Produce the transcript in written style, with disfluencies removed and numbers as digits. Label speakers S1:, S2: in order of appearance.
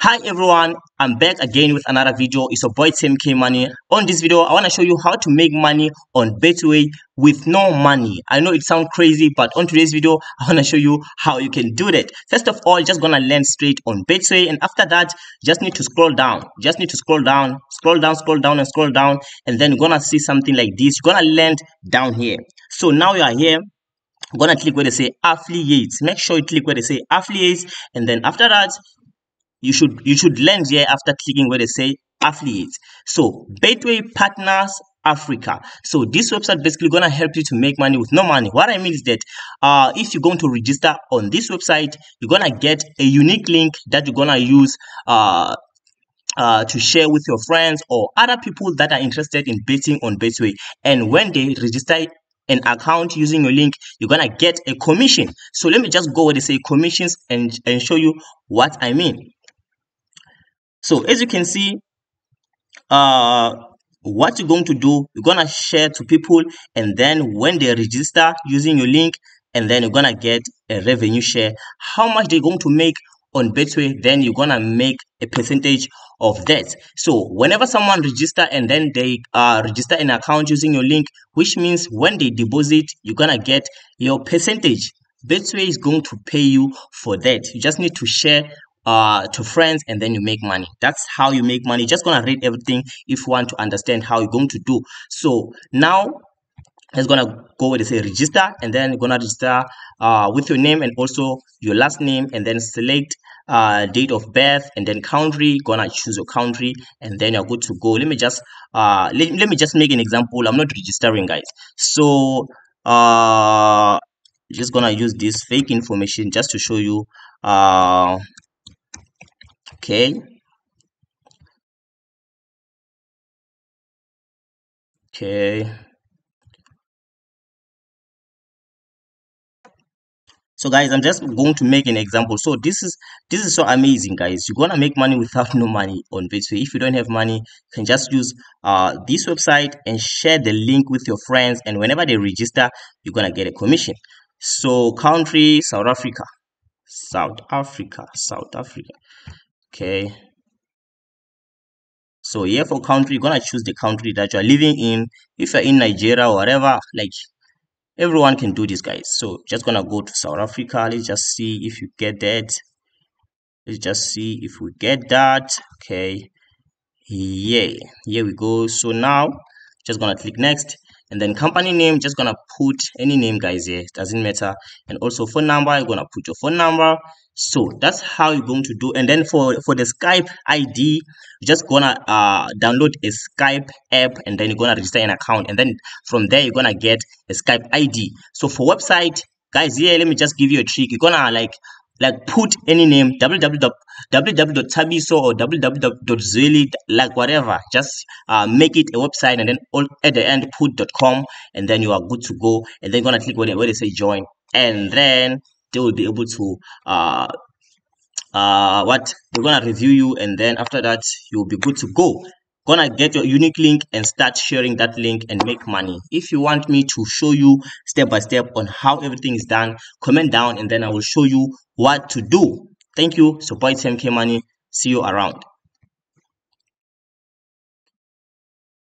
S1: Hi everyone, I'm back again with another video. It's your boy Tim K Money. On this video, I want to show you how to make money on Betway with no money. I know it sounds crazy, but on today's video, I want to show you how you can do that. First of all, just gonna land straight on Betway, and after that, just need to scroll down. Just need to scroll down, and scroll down, and then you're gonna see something like this. You're gonna land down here. So now you are here. I'm gonna click where they say affiliates. Make sure you click where they say affiliates, and then after that you should land here after clicking where they say affiliates. So Betway Partners Africa. So this website basically gonna help you to make money with no money. What I mean is that if you're going to register on this website, you're gonna get a unique link that you're gonna use to share with your friends or other people that are interested in betting on Betway. And when they register an account using your link, you're gonna get a commission. So let me just go where they say commissions and show you what I mean. So as you can see, what you're going to do, you're gonna share to people, and then when they register using your link, and then you're gonna get a revenue share. How much they're going to make on Betway, then you're gonna make a percentage of that. So whenever someone register and then they register an account using your link, which means when they deposit, you're gonna get your percentage. Betway is going to pay you for that. You just need to share to friends, and then you make money. That's how you make money. Just gonna read everything if you want to understand how you're going to do. So now it's gonna go where they say register, and then you're gonna register with your name and also your last name, and then select date of birth, and then country. Gonna choose your country, and then you're good to go. Let me just let me just make an example. I'm not registering, guys. So just gonna use this fake information just to show you okay. So guys, I'm just going to make an example. So this is so amazing, guys. You're gonna make money without no money on Betway. If you don't have money, you can just use this website and share the link with your friends, and whenever they register, you're gonna get a commission. So country, South Africa. Okay. So here for country, you're gonna choose the country that you are living in. If you're in Nigeria or whatever, like everyone can do this, guys. So just gonna go to South Africa. Let's just see if you get that. Let's just see if we get that. Okay, yeah, here we go. So now just gonna click next, and then company name, just gonna put any name, guys. Here, it doesn't matter. And also phone number, you're gonna put your phone number. So that's how you're going to do. And then for the Skype ID, you're just gonna download a Skype app, and then you're gonna register an account, and then from there you're gonna get a Skype ID. So for website, guys, here let me just give you a trick. You're gonna like put any name, www.tabiso or www.zweli, like whatever. Just make it a website, and then at the end put .com, and then you are good to go. And then you're gonna click where they say join, and then they will be able to what they're gonna review you, and then after that you'll be good to go. Gonna get your unique link and start sharing that link and make money. If you want me to show you step by step on how everything is done, comment down, and then I will show you what to do. Thank you. Support Tim K Money. See you around.